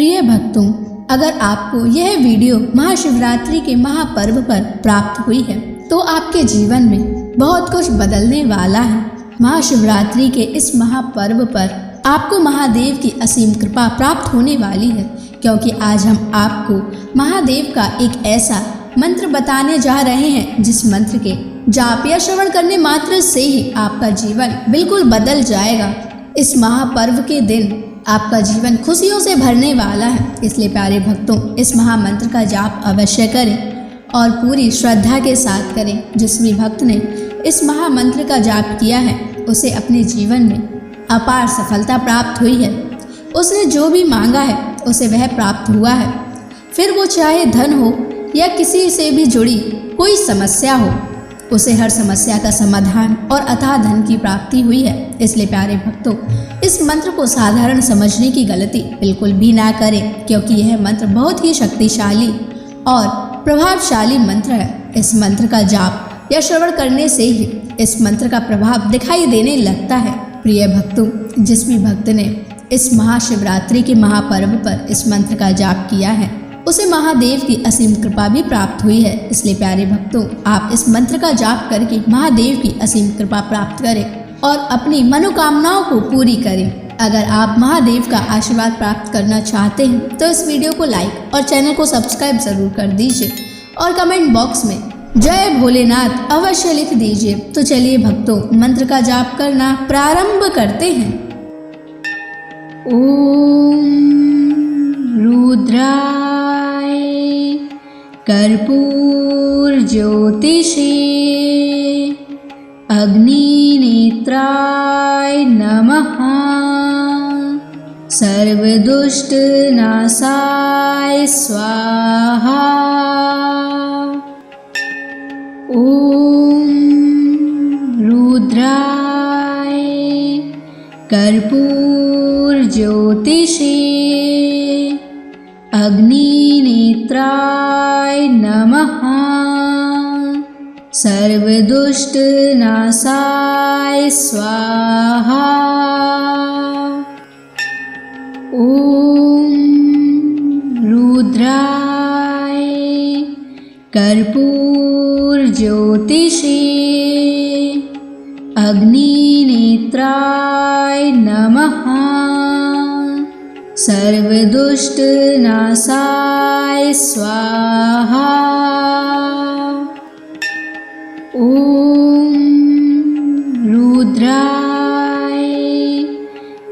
प्रिय भक्तों, अगर आपको यह वीडियो महाशिवरात्रि के महापर्व पर प्राप्त हुई है तो आपके जीवन में बहुत कुछ बदलने वाला है। महाशिवरात्रि के इस महापर्व पर आपको महादेव की असीम कृपा प्राप्त होने वाली है, क्योंकि आज हम आपको महादेव का एक ऐसा मंत्र बताने जा रहे हैं जिस मंत्र के जाप या श्रवण करने मात्र से ही आपका जीवन बिल्कुल बदल जाएगा। इस महापर्व के दिन आपका जीवन खुशियों से भरने वाला है, इसलिए प्यारे भक्तों, इस महामंत्र का जाप अवश्य करें और पूरी श्रद्धा के साथ करें। जिस भी भक्त ने इस महामंत्र का जाप किया है उसे अपने जीवन में अपार सफलता प्राप्त हुई है। उसने जो भी मांगा है उसे वह प्राप्त हुआ है, फिर वो चाहे धन हो या किसी से भी जुड़ी कोई समस्या हो, उसे हर समस्या का समाधान और अथाह धन की प्राप्ति हुई है। इसलिए प्यारे भक्तों, इस मंत्र को साधारण समझने की गलती बिल्कुल भी ना करें, क्योंकि यह मंत्र बहुत ही शक्तिशाली और प्रभावशाली मंत्र है। इस मंत्र का जाप या श्रवण करने से ही इस मंत्र का प्रभाव दिखाई देने लगता है। प्रिय भक्तों, जिस भी भक्त ने इस महाशिवरात्रि के महापर्व पर इस मंत्र का जाप किया है उसे महादेव की असीम कृपा भी प्राप्त हुई है। इसलिए प्यारे भक्तों, आप इस मंत्र का जाप करके महादेव की असीम कृपा प्राप्त करें और अपनी मनोकामनाओं को पूरी करें। अगर आप महादेव का आशीर्वाद प्राप्त करना चाहते हैं तो इस वीडियो को लाइक और चैनल को सब्सक्राइब जरूर कर दीजिए और कमेंट बॉक्स में जय भोलेनाथ अवश्य लिख दीजिए। तो चलिए भक्तों, मंत्र का जाप करना प्रारंभ करते हैं। ओम रुद्राय कर्पूर ज्योतिषे अग्निनेत्राय नमः। सर्वदुष्ट नाशाय स्वाहा। ओम रुद्राय कर्पूर ज्योतिषे अग्निनेत्राय नमः। सर्वदुष्ट नाशाय स्वाहा। ओम रुद्राय कर्पूर ज्योतिषे अग्निनेत्राय नमः। सर्वदुष्ट नाशाय स्वाहा। ओम रुद्राय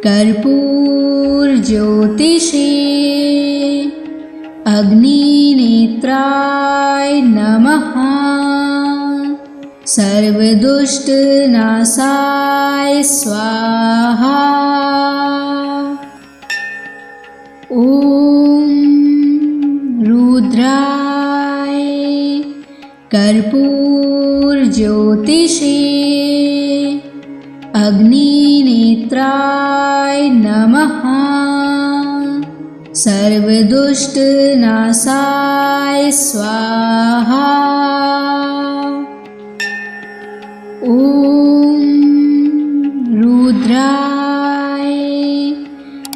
कर्पूर ज्योतिषे अग्निनेत्राय नमः। सर्वदुष्ट नाशाय स्वाहा। ओम रुद्राय कर्पूर ज्योतिषे अग्निनेत्राय नमः। सर्वदुष्ट नाशाय स्वाहा। ओम रुद्राय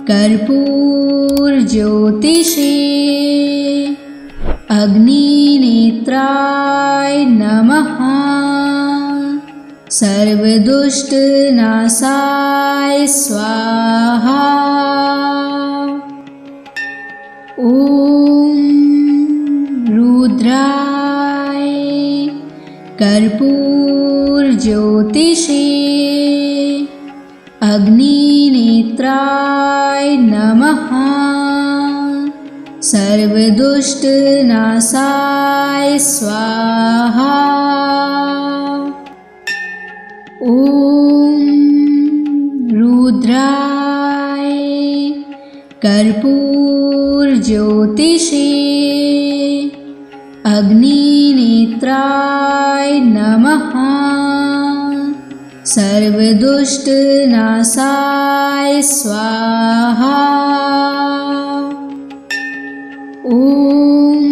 कर्पूर ज्योतिषे अग्निनेत्राय नमः। सर्वदुष्ट नाशाय स्वाहा। ओम रुद्राय कर्पूर ज्योतिषे अग्निनेत्राय नमः। सर्वदुष्ट नाशाय स्वाहा। ओम रुद्राय कर्पूर ज्योतिषे अग्निनेत्राय नमः। सर्वदुष्ट नाशाय स्वाहा। ओम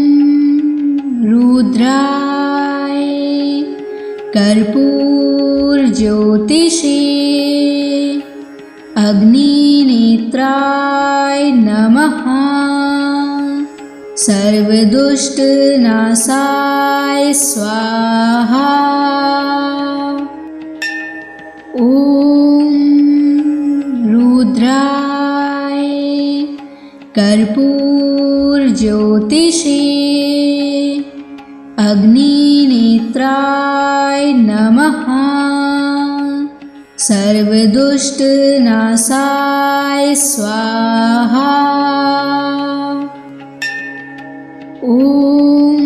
रुद्राय कर्पूर ज्योतिषे अग्निनेत्राय नमः। सर्वदुष्टनाशाय स्वाहा। ॐ रुद्राय कर्पूरज्योतिषे अग्निनेत्राय नमः। सर्वदुष्टनाशाय स्वाहा। ॐ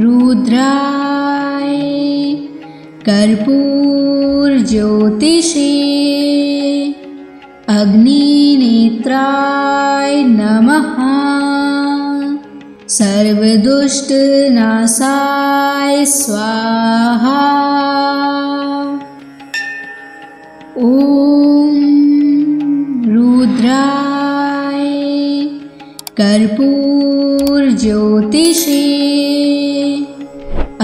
रुद्राय कर्पूरज्योतिषे अग्निनेत्राय नमः। सर्वदुष्टनाशाय स्वाहा। ॐ रुद्राय कर्पूरज्योतिषे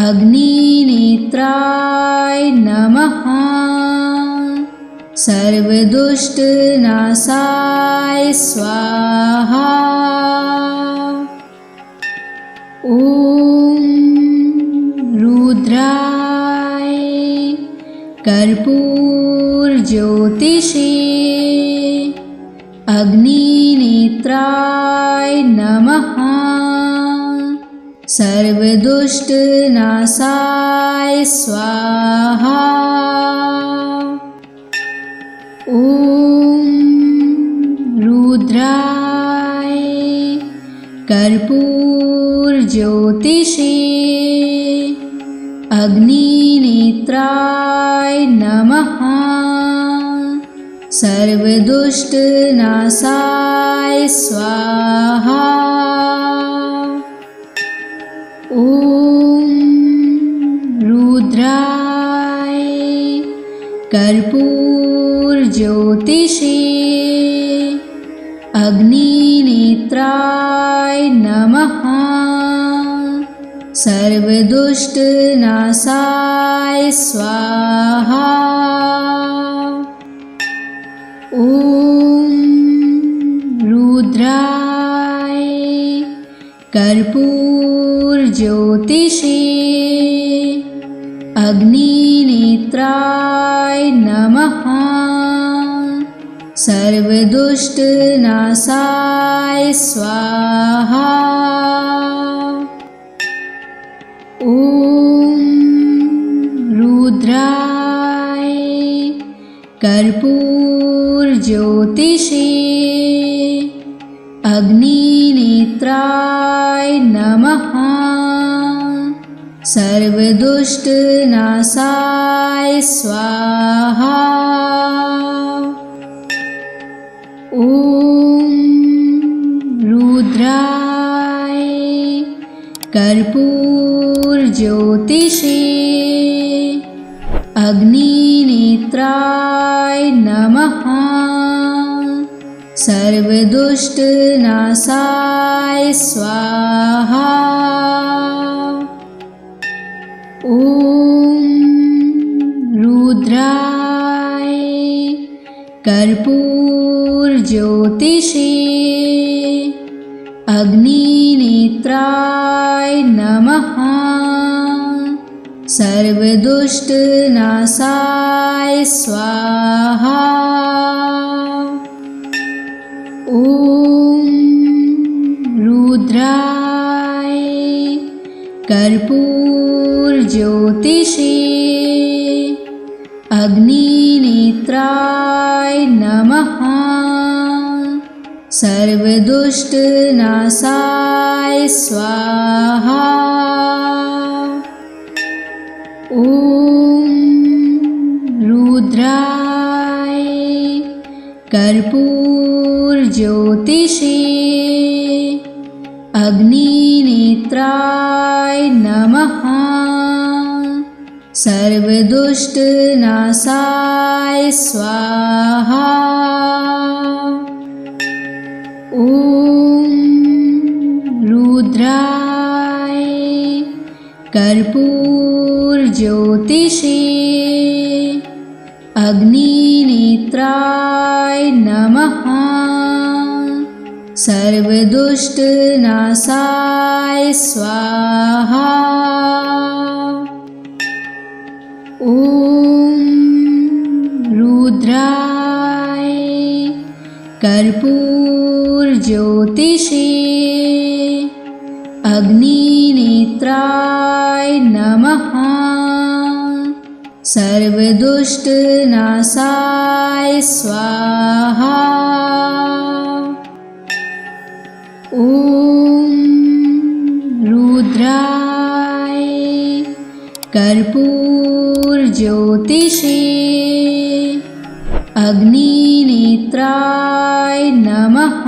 अग्निनेत्राय नमः। सर्वदुष्टनाशाय स्वाहा। ॐ रुद्राय कर्पूरज्योतिषे अग्निनेत्राय नमः। सर्वदुष्टनाशाय स्वाहा। ॐ रुद्राय कर्पूरज्योतिषे अग्निनेत्राय नमः। सर्वदुष्टनाशाय स्वाहा। ॐ रुद्राय कर्पूरज्योतिषे अग्निनेत्राय नमः। सर्वदुष्टनाशाय स्वाहा। ॐ रुद्राय कर्पूरज्योतिषे अग्निनेत्राय नमः। सर्वदुष्टनाशाय स्वाहा। ॐ रुद्राय कर्पूरज्योतिषे अग्निनेत्राय नमः। सर्वदुष्टनाशाय स्वाहा। ॐ रुद्राय कर्पूरज्योतिषे अग्निनेत्राय नमः। सर्वदुष्टनाशाय स्वाहा। ॐ रुद्राय कर्पूरज्योतिषे अग्निनेत्राय नमः। सर्वदुष्टनाशाय स्वाहा। ॐ रुद्राय कर्पूरज्योतिषे अग्निनेत्राय नमः। सर्वदुष्टनाशाय स्वाहा। ॐ रुद्राय कर्पूरज्योतिषे अग्निनेत्राय नमः। सर्वदुष्टनाशाय स्वाहा। ॐ रुद्राय कर्पूरज्योतिषे अग्निनेत्राय नमः। सर्वदुष्टनाशाय स्वाहा। ॐ रुद्राय कर्पूरज्योतिषे अग्निनेत्राय नमः। सर्वदुष्टनाशाय स्वाहा। ॐ रुद्राय कर्पूरज्योतिषे अग्निनेत्राय नमः।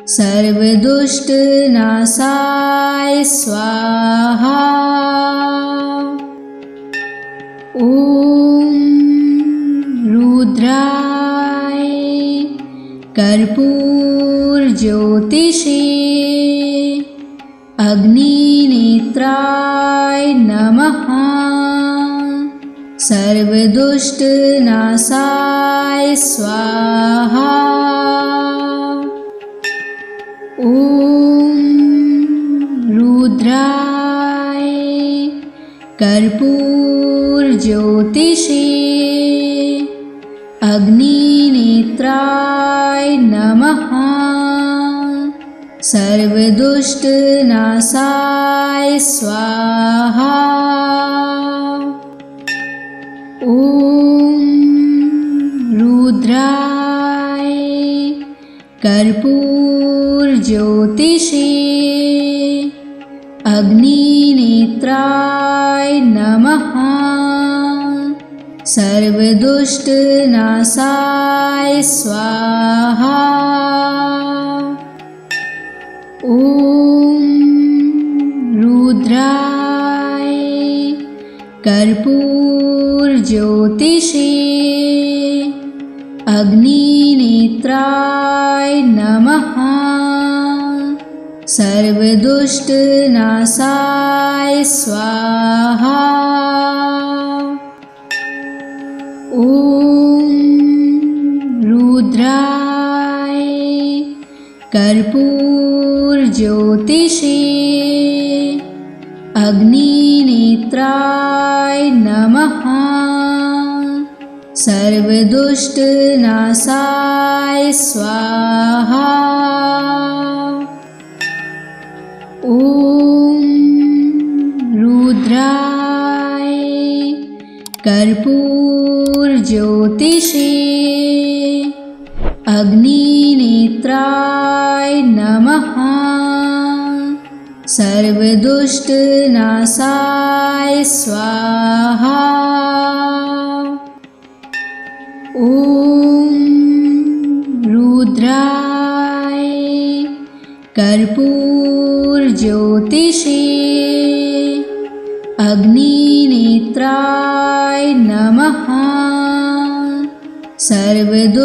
सर्वदुष्टनाशाय स्वाहा। ॐ रुद्राय कर्पूरज्योतिषे अग्निनेत्राय नमः। सर्वदुष्टनाशाय स्वाहा। ॐ रुद्राय कर्पूरज्योतिषे अग्निनेत्राय नमः। सर्वदुष्टनाशाय स्वाहा। ॐ रुद्राय कर्पूरज्योतिषे अग्निनेत्राय नमः। सर्वदुष्टनाशाय स्वाहा। ॐ रुद्राय कर्पूरज्योतिषे अग्निनेत्राय नमः। सर्वदुष्टनाशाय स्वाहा। ॐ रुद्राय कर्पूरज्योतिषे अग्निनेत्राय नमः। सर्वदुष्टनाशाय स्वाहा। ॐ रुद्राय कर्पूरज्योतिषे अग्निनेत्राय नमः। सर्वदुष्टनाशाय स्वाहा। ॐ रुद्राय कर्पूरज्योतिषे अग्निनेत्राय नमः। सर्वदुष्टनाशाय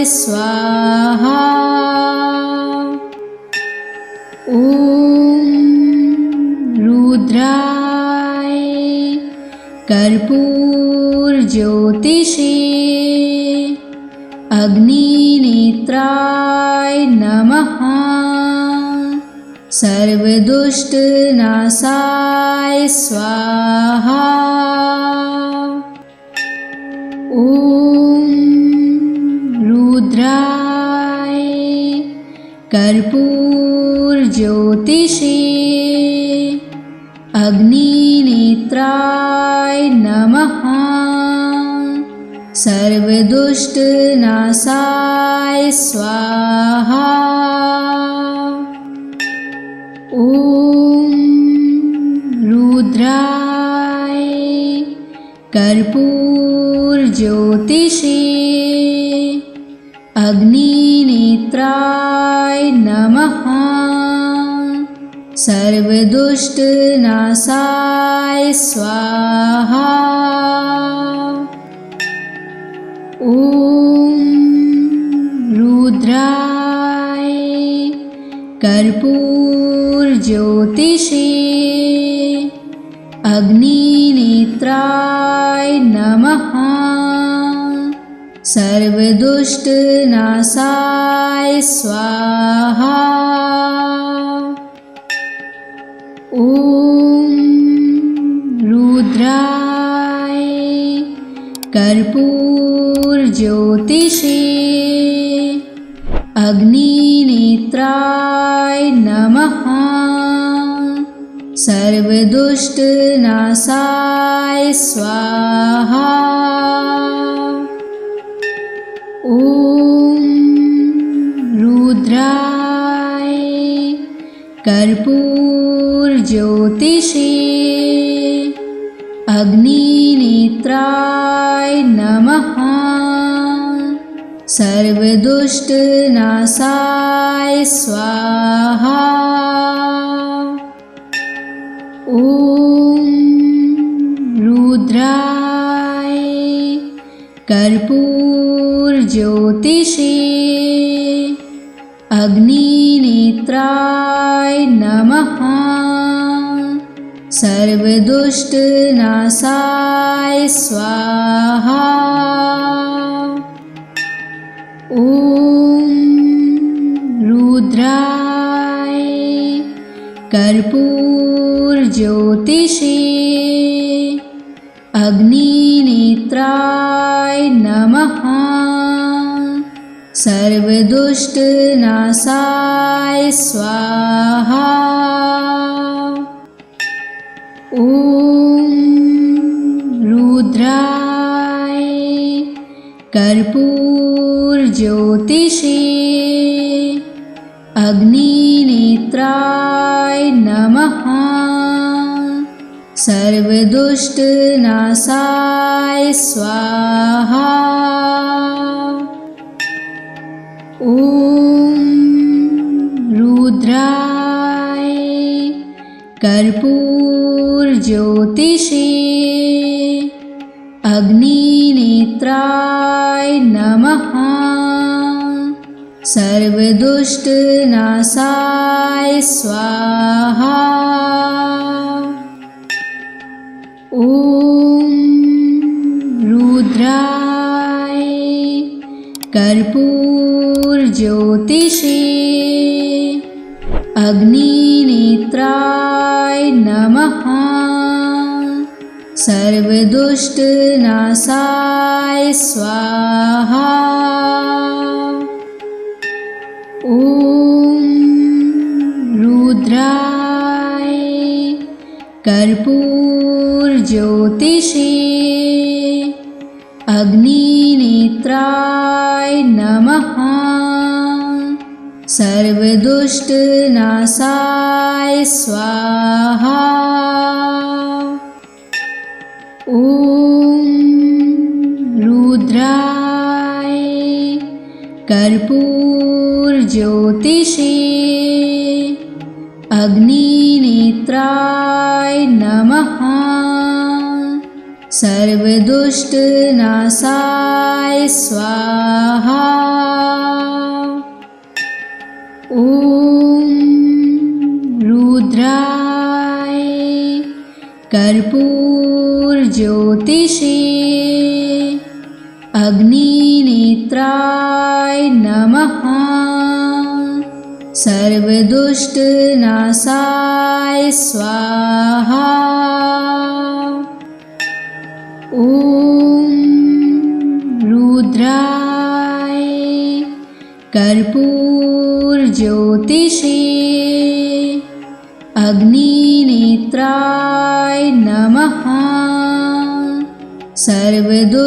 स्वाहा। ॐ रुद्राय कर्पूरज्योतिषे अग्निनेत्राय नमः। सर्वदुष्टनाशाय स्वाहा। ॐ रुद्राय कर्पूरज्योतिषे अग्निनेत्राय नमः। सर्वदुष्टनाशाय स्वाहा। ॐ रुद्राय कर्पूरज्योतिषे अग्निनेत्राय नमः। सर्वदुष्टनाशाय स्वाहा। ॐ रुद्राय कर्पूरज्योतिषे अग्निनेत्राय नमः। सर्वदुष्टनाशाय स्वाहा। ॐ रुद्राय कर्पूरज्योतिषे अग्निनेत्राय नमः। सर्वदुष्टनाशाय स्वाहा। ॐ रुद्राय कर्पूरज्योतिषे अग्निनेत्राय नमः। सर्वदुष्टनाशाय स्वाहा। ॐ रुद्राय कर्पूरज्योतिषे अग्निनेत्राय नमः। सर्वदुष्टनाशाय स्वाहा। ॐ रुद्राय कर्पूरज्योतिषे अग्निनेत्राय नमः। सर्वदुष्टनाशाय स्वाहा। ॐ रुद्राय कर्पूरज्योतिषे अग्निनेत्राय नमः। सर्वदुष्टनाशाय स्वाहा। ॐ रुद्राय कर्पूरज्योतिषे अग्निनेत्राय नमः। सर्वदुष्टनाशाय स्वाहा। ॐ रुद्राय कर्पूरज्योतिषे अग्निनेत्राय नमः। सर्वदुष्टनाशाय स्वाहा। ॐ रुद्राय कर्पूरज्योतिषे अग्निनेत्राय नमः। सर्वदुष्टनाशाय स्वाहा। ॐ रुद्राय कर्पूरज्योतिषे अग्निनेत्राय नमः। सर्वदुष्टनाशाय स्वाहा। ॐ रुद्राय कर्पूरज्योतिषे अग्निनेत्राय नमः। सर्वदुष्टनाशाय स्वाहा। ॐ रुद्राय कर्पूरज्योतिषे अग्निनेत्राय नमः। सर्वदुष्टनाशाय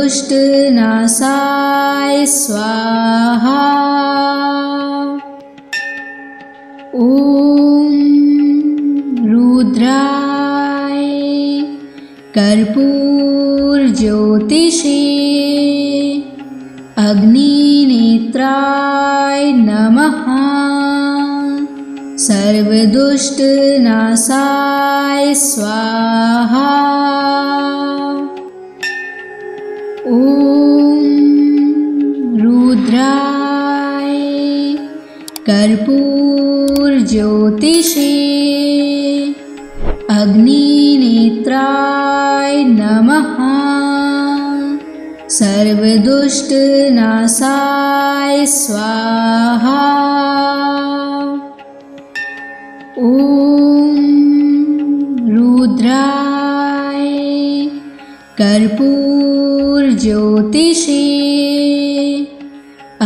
स्वाहा। ॐ रुद्राय कर्पूरज्योतिषे अग्निनेत्राय नमः। सर्वदुष्टनाशाय स्वाहा। ॐ रुद्राय कर्पूरज्योतिषे अग्निनेत्राय नमः। सर्वदुष्टनाशाय स्वाहा। ॐ रुद्राय कर्पूरज्योतिषे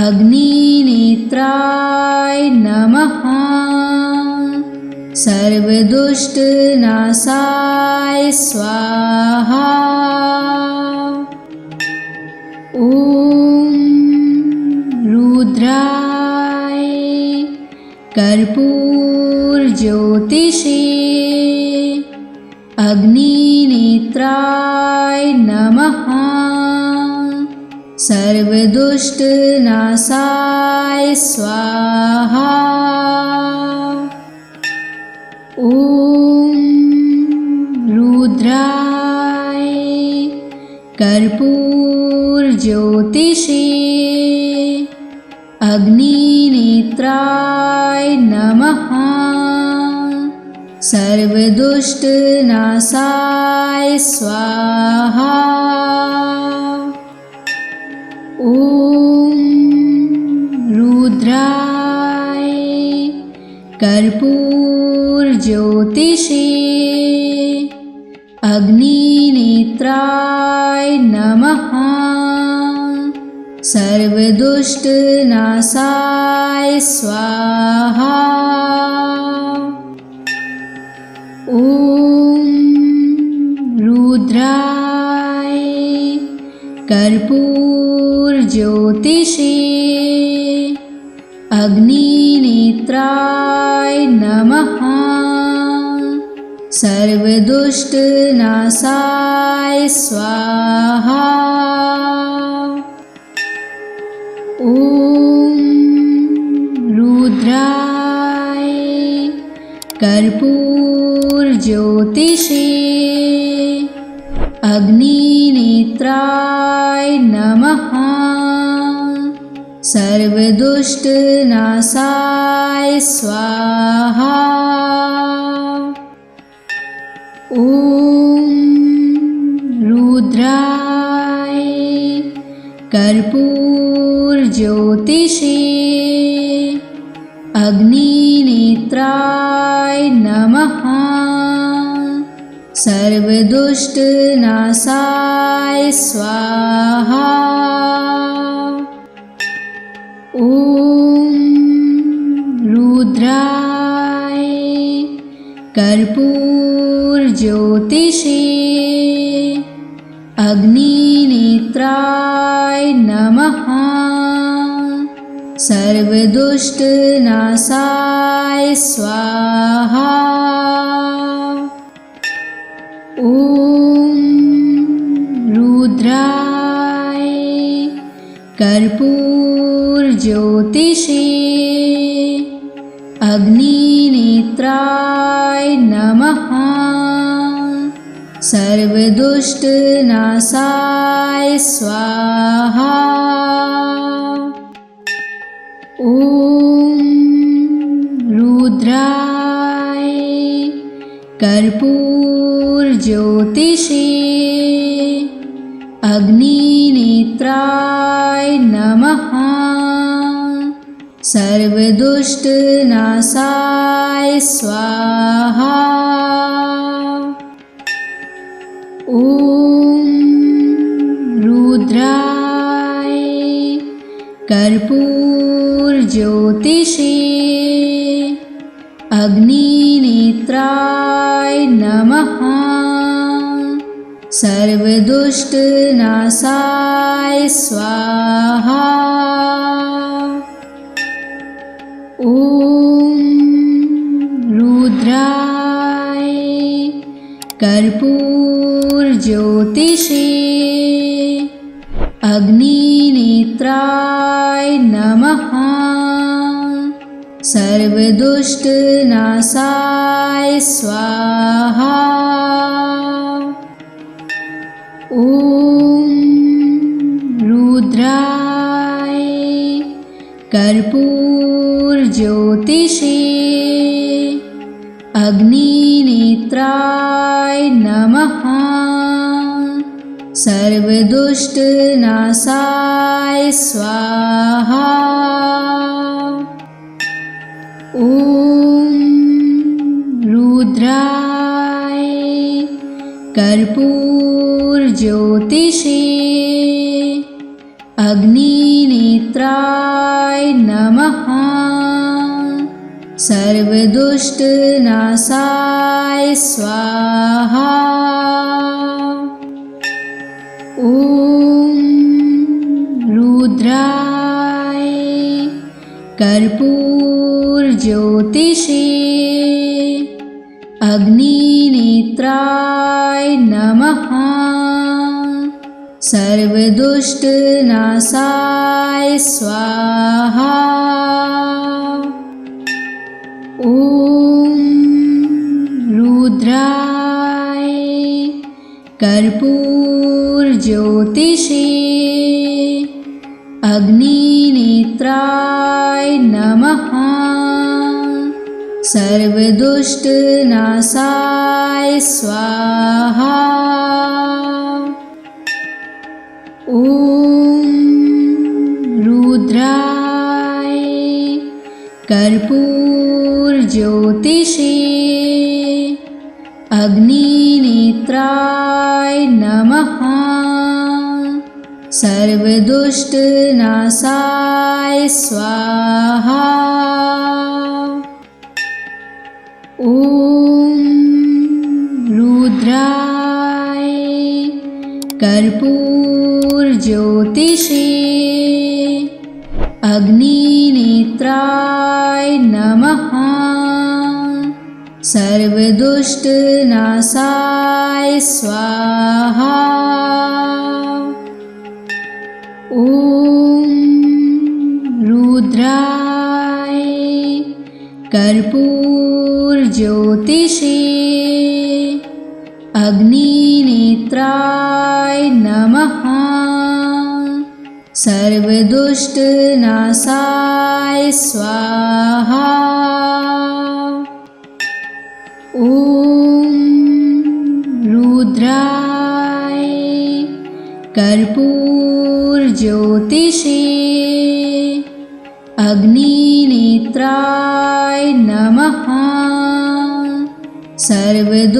अग्निनेत्राय नमः। सर्वदुष्टनाशाय स्वाहा। ॐ रुद्राय कर्पूरज्योतिषे अग्निनेत्राय नमः। सर्वदुष्टनाशाय स्वाहा। ॐ रुद्राय कर्पूरज्योतिषे अग्निनेत्राय नमः। सर्वदुष्टनाशाय स्वाहा। ॐ रुद्राय कर्पूरज्योतिषे अग्निनेत्राय नमः। सर्वदुष्टनाशाय स्वाहा। ॐ रुद्राय कर्पूरज्योतिषे अग्निनेत्राय नमः। सर्वदुष्टनाशाय स्वाहा। ॐ रुद्राय कर्पूरज्योतिषे अग्निनेत्राय नमः। सर्वदुष्टनाशाय स्वाहा। ॐ रुद्राय कर्पूरज्योतिषे अग्निनेत्राय नमः। सर्वदुष्टनाशाय स्वाहा। ॐ रुद्राय कर्पूरज्योतिषे अग्निनेत्राय नमः। सर्वदुष्टनाशाय स्वाहा। ॐ रुद्राय कर्पूरज्योतिषे अग्निनेत्राय नमः। सर्वदुष्टनाशाय स्वाहा। ॐ रुद्राय कर्पूरज्योतिषे अग्निनेत्राय नमः। सर्वदुष्टनाशाय स्वाहा। ॐ रुद्राय कर्पूरज्योतिषे अग्निनेत्राय नमः। सर्वदुष्टनाशाय स्वाहा। ॐ रुद्राय कर्पूरज्योतिषे अग्निनेत्राय नमः। सर्वदुष्टनाशाय स्वाहा। ॐ रुद्राय कर्पूरज्योतिषे अग्निनेत्राय नमः। सर्वदुष्टनाशाय स्वाहा। ॐ रुद्राय कर्पूरज्योतिषे अग्निनेत्राय नमः। सर्वदुष्टनाशाय स्वाहा। ॐ रुद्राय कर्पूरज्योतिषे अग्निनेत्राय नमः। सर्वदुष्टनाशाय स्वाहा। ॐ रुद्राय कर्पूरज्योतिषे अग्निनेत्राय नमः। सर्वदुष्टनाशाय स्वाहा। ॐ रुद्राय कर्पूरज्योतिषे अग्निनेत्राय नमः। सर्वदुष्टनाशाय स्वाहा। ॐ रुद्राय कर्पूरज्योतिषे अग्निनेत्राय नमः। सर्वदुष्टनाशाय स्वाहा। ॐ रुद्राय कर्पूरज्योतिषे अग्निनेत्राय नमः। सर्वदुष्टनाशाय स्वाहा। ॐ रुद्राय कर्पूरज्योतिषे अग्निनेत्राय नमः। सर्वदुष्टनाशाय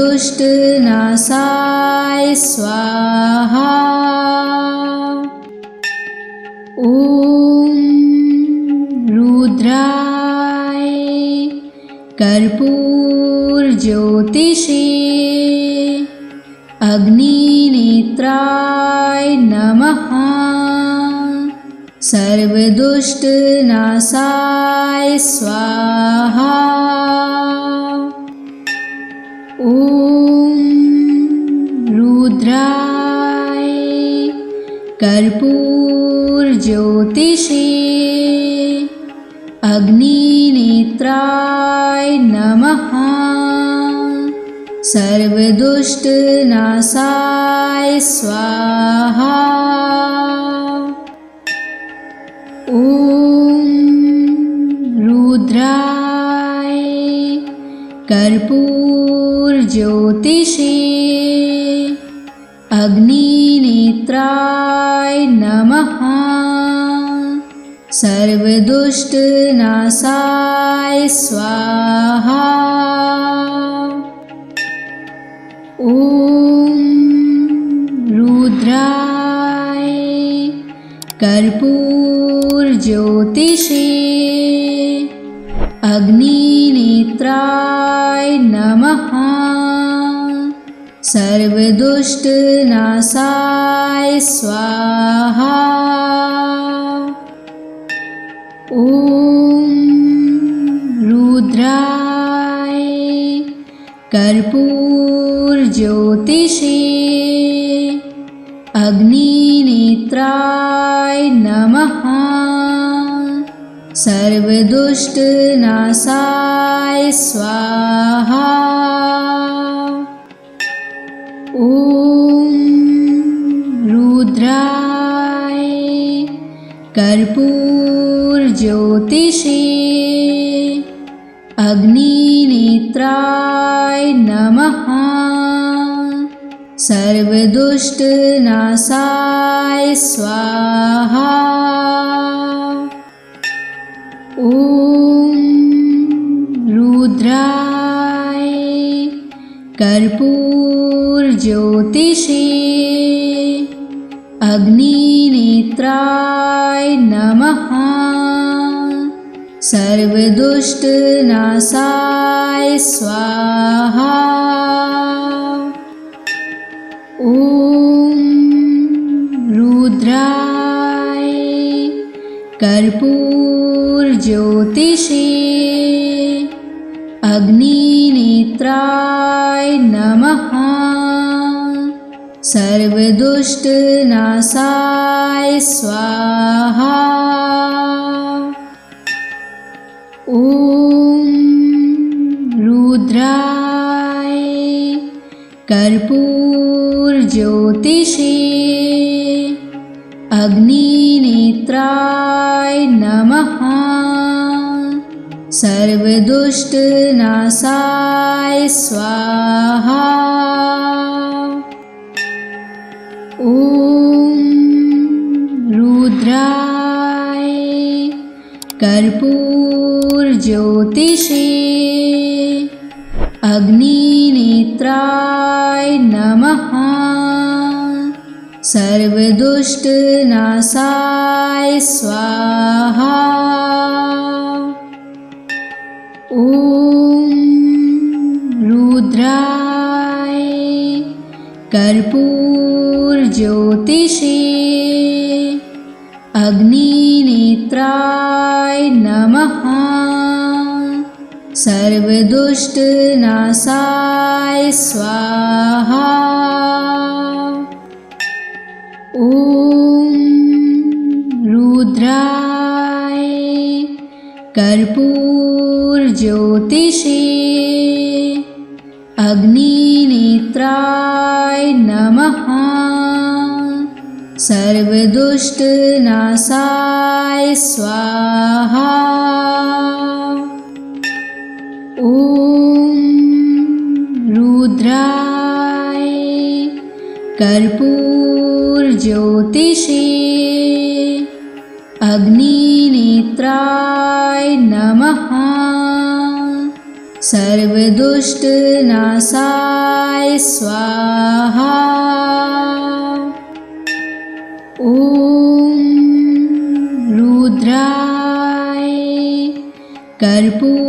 स्वाहा। ॐ रुद्राय कर्पूरज्योतिषे अग्निनेत्राय नमः। सर्वदुष्टनाशाय स्वाहा। ॐ रुद्राय कर्पूरज्योतिषे अग्निनेत्राय नमः। सर्वदुष्टनाशाय स्वाहा। ॐ रुद्राय कर्पूरज्योतिषे अग्निनेत्राय नमः। सर्वदुष्टनाशाय स्वाहा। ॐ रुद्राय कर्पूरज्योतिषे अग्निनेत्राय नमः। सर्वदुष्टनाशाय स्वाहा। ॐ रुद्राय कर्पूरज्योतिषे अग्निनेत्राय नमः। सर्वदुष्टनाशाय स्वाहा। ॐ रुद्राय कर्पूरज्योतिषे अग्निनेत्राय नमः। सर्वदुष्टनाशाय स्वाहा। ॐ रुद्राय कर्पूरज्योतिषे अग्निनेत्राय नमः। सर्वदुष्टनाशाय स्वाहा। ॐ रुद्राय कर्पूरज्योतिषे अग्निनेत्राय नमः। सर्वदुष्टनाशाय स्वाहा। ॐ रुद्राय कर्पूरज्योतिषे अग्निनेत्राय नमः। सर्वदुष्टनाशाय स्वाहा। ॐ रुद्राय कर्पूरज्योतिषे अग्निनेत्राय नमः। सर्वदुष्टनाशाय स्वाहा। ॐ रुद्राय कर्पूरज्योतिषे अग्निनेत्राय नमः। सर्वदुष्टनाशाय स्वाहा। ॐ रुद्राय कर्पूरज्योतिषे अग्निनेत्राय नमः। सर्वदुष्टनाशाय स्वाहा। ॐ रुद्राय कर्पूरज्योतिषे अग्निनेत्राय नमः। सर्वदुष्टनाशाय स्वाहा। ॐ रुद्राय कर्पूरज्योतिषे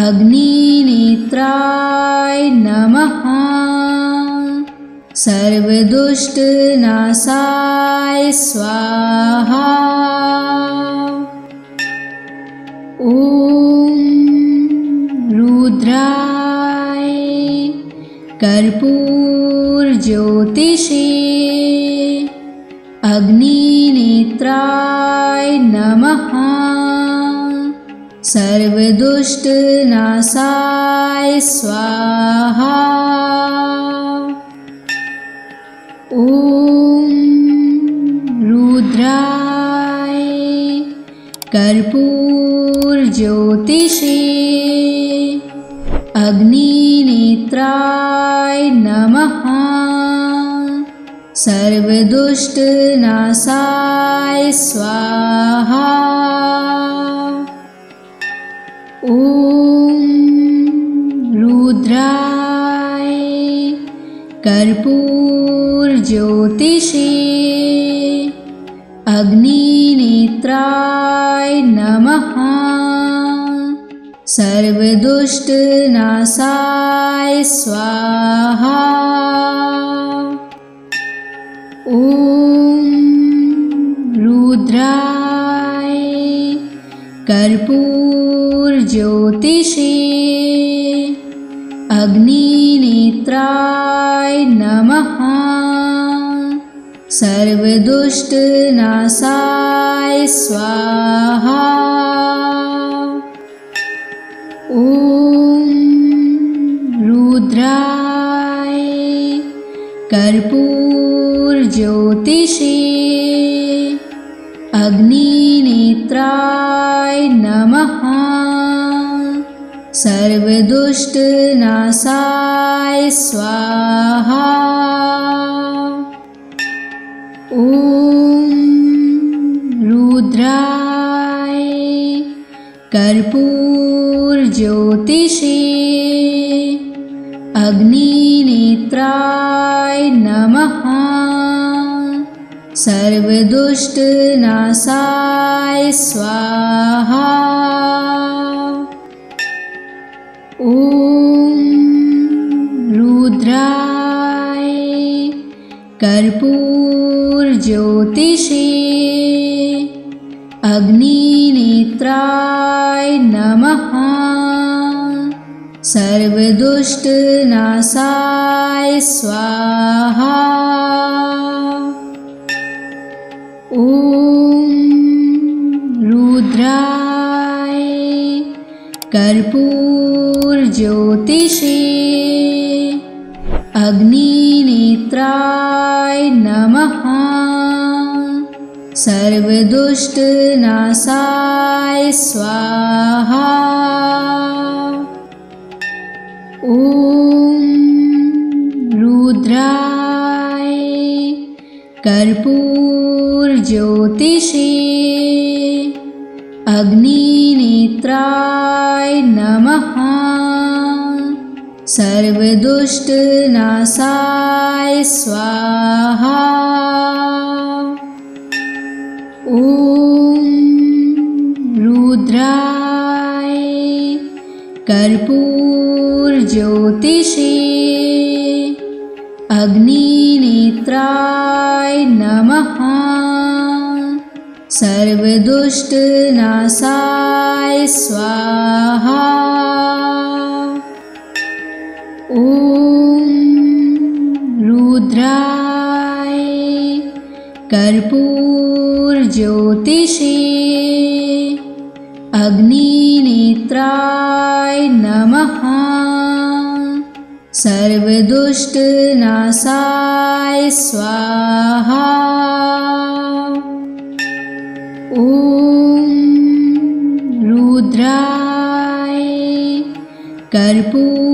अग्निनेत्राय नमः। सर्वदुष्टनाशाय स्वाहा। ॐ रुद्राय कर्पूरज्योतिषे अग्निनेत्राय नमः। सर्वदुष्टनाशाय स्वाहा। ॐ रुद्राय कर्पूरज्योतिषे अग्निनेत्राय नमः। सर्वदुष्टनाशाय स्वाहा। ॐ रुद्राय कर्पूरज्योतिषे अग्निनेत्राय नमः। सर्वदुष्टनाशाय स्वाहा। ॐ रुद्राय कर्पूरज्योतिषे अग्निनेत्राय नमः। सर्वदुष्टनाशाय स्वाहा। ॐ रुद्राय कर्पूरज्योतिषे अग्निनेत्राय नमः। सर्वदुष्टनाशाय स्वाहा। ॐ रुद्राय कर्पूरज्योतिषे अग्निनेत्राय नमः। सर्वदुष्टनाशाय स्वाहा। ॐ रुद्राय कर्पूरज्योतिषे अग्निनेत्राय नमः। सर्वदुष्टनाशाय स्वाहा। ॐ रुद्राय कर्पूरज्योतिषे अग्निनेत्राय नमः। सर्वदुष्टनाशाय स्वाहा। ॐ रुद्राय कर्पूरज्योतिषे अग्निनेत्राय नमः। सर्वदुष्टनाशाय स्वाहा। ॐ रुद्राय कर्पूरज्योतिषे अग्निनेत्राय नमः। सर्वदुष्टनाशाय स्वाहा। ॐ रुद्राय कर्पूरज्योतिषे अग्निनेत्राय नमः। सर्वदुष्टनाशाय स्वाहा। ॐ रुद्राय कर्पूरज्योतिषे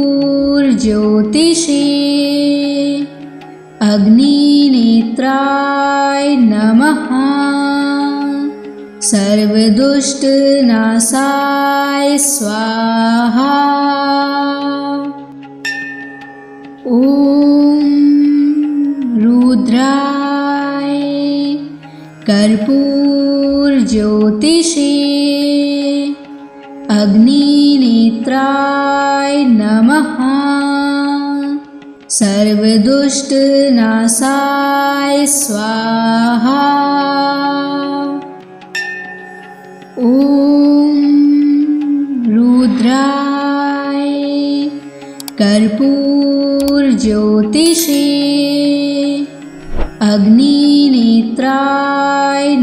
अग्निनेत्राय नमः। सर्वदुष्टनाशाय स्वाहा। ॐ रुद्राय कर्पूरज्योतिषे अग्निनेत्राय नमः। सर्वदुष्टनाशाय स्वाहा। ॐ रुद्राय कर्पूरज्योतिषे अग्निनेत्राय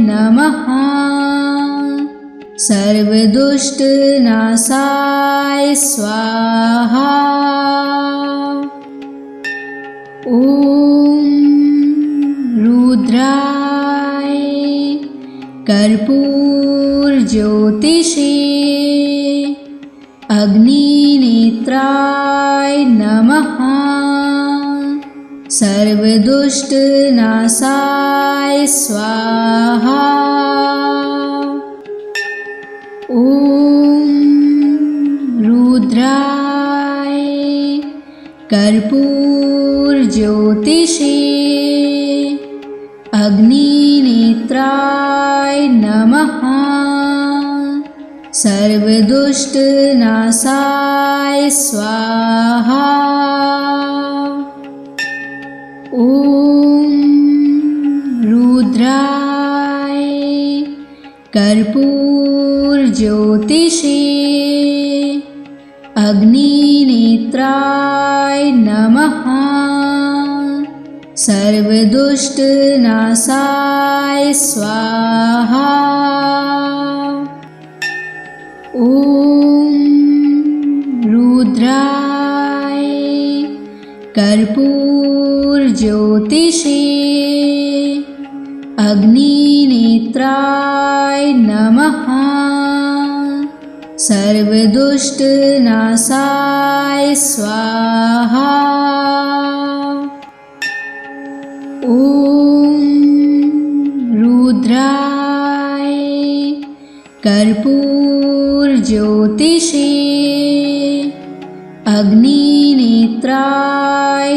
नमः। सर्वदुष्टनाशाय स्वाहा। ॐ रुद्राय कर्पूरज्योतिषे अग्निनेत्राय नमः। सर्वदुष्टनाशाय स्वाहा। ॐ रुद्राय कर्पूरज्योतिषे अग्निनेत्राय नमः। सर्वदुष्टनाशाय स्वाहा। ॐ रुद्राय कर्पूरज्योतिषे अग्निनेत्राय नमः। सर्वदुष्टनाशाय स्वाहा। ॐ रुद्राय कर्पूरज्योतिषे अग्निनेत्राय नमः। सर्वदुष्टनाशाय स्वाहा। ॐ रुद्राय कर्पूरज्योतिषे अग्निनेत्राय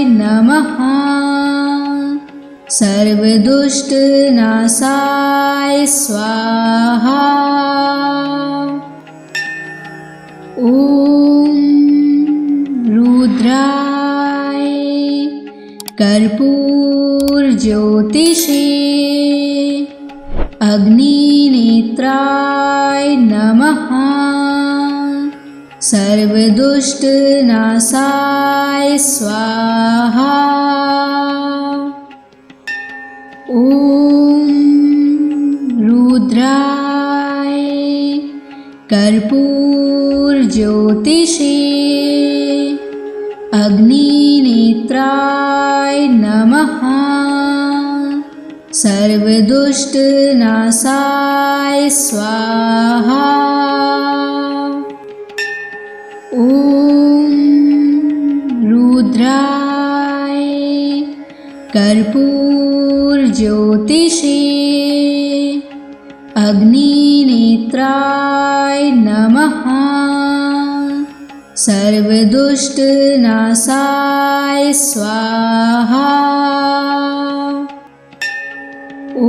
नमः। सर्वदुष्टनाशाय स्वाहा। ॐ रुद्राय कर्पूरज्योतिषे अग्निनेत्राय नमः। सर्वदुष्टनाशाय स्वाहा। ॐ रुद्राय कर्पूरज्योतिषे अग्निनेत्राय नमः। सर्वदुष्टनाशाय स्वाहा। ॐ रुद्राय कर्पूरज्योतिषे अग्निनेत्राय नमः। सर्वदुष्टनाशाय स्वाहा। ॐ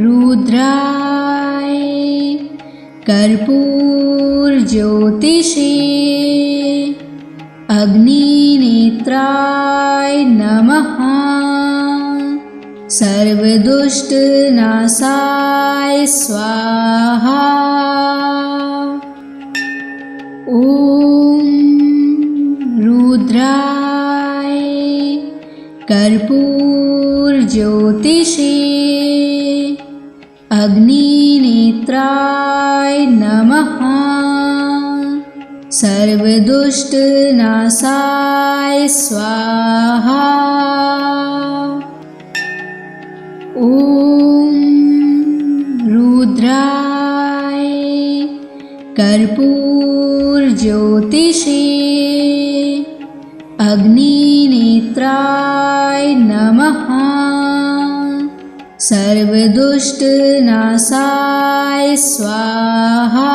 रुद्राय कर्पूरज्योतिषे अग्निनेत्राय नमः। सर्वदुष्टनाशाय स्वाहा। ॐ रुद्राय कर्पूरज्योतिषे अग्निनेत्राय नमः। सर्वदुष्टनाशाय स्वाहा। ॐ रुद्राय कर्पूरज्योतिषे अग्निनेत्राय नमः। सर्वदुष्टनाशाय स्वाहा।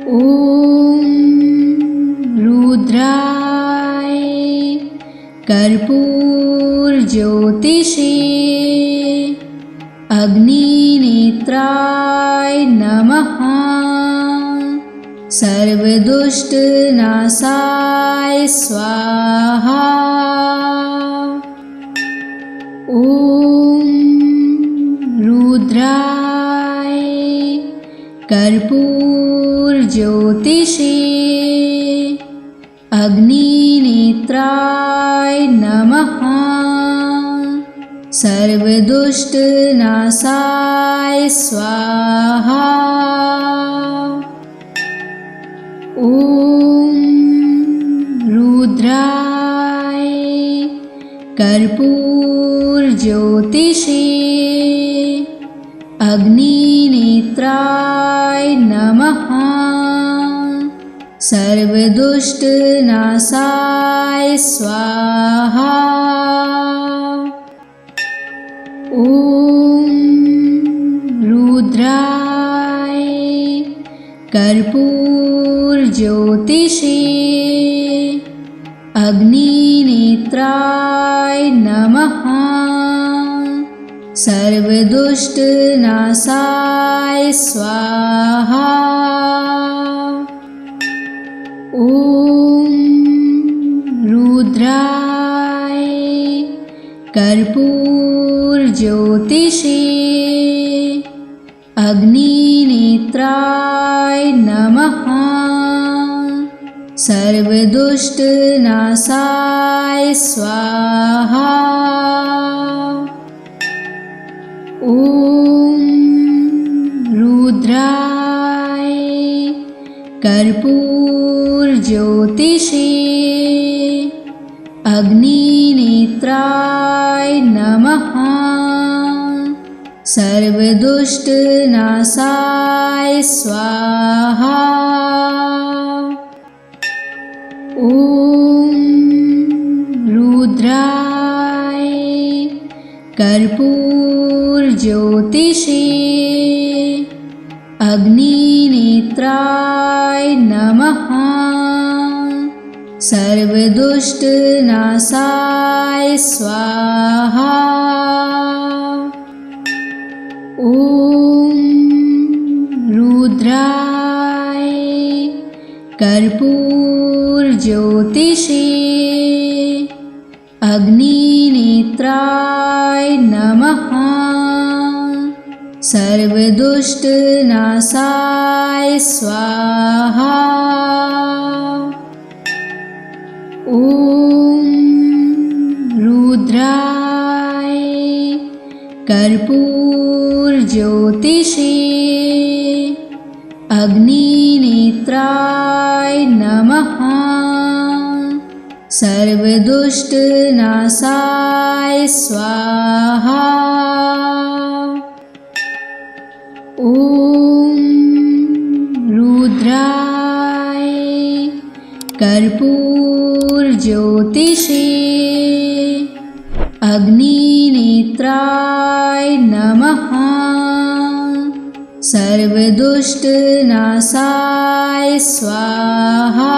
ॐ रुद्राय कर्पूरज्योतिषे अग्निनेत्राय नमः। सर्वदुष्टनाशाय स्वाहा। ॐ रुद्राय कर्पूरज्योतिषे अग्निनेत्राय नमः। सर्वदुष्टनाशाय स्वाहा। ॐ रुद्राय कर्पूरज्योतिषे अग्निनेत्राय नमः। सर्वदुष्टनाशाय स्वाहा। ॐ रुद्राय कर्पूरज्योतिषे अग्निनेत्राय नमः। सर्वदुष्टनाशाय स्वाहा। ॐ रुद्राय कर्पूरज्योतिषे अग्निनेत्राय नमः। सर्वदुष्टनाशाय स्वाहा। ॐ रुद्राय कर्पूरज्योतिषे अग्निनेत्राय नमः। सर्वदुष्टनाशाय स्वाहा। ॐ रुद्राय कर्पूरज्योतिषे अग्निनेत्राय नमः। सर्वदुष्टनाशाय स्वाहा। ॐ रुद्राय कर्पूरज्योतिषे अग्निनेत्राय नमः। सर्वदुष्टनाशाय स्वाहा। ॐ रुद्राय कर्पूरज्योतिषे अग्निनेत्राय नमः। सर्वदुष्टनाशाय स्वाहा। ॐ रुद्राय कर्पूरज्योतिषे अग्निनेत्राय नमः। सर्वदुष्टनाशाय स्वाहा।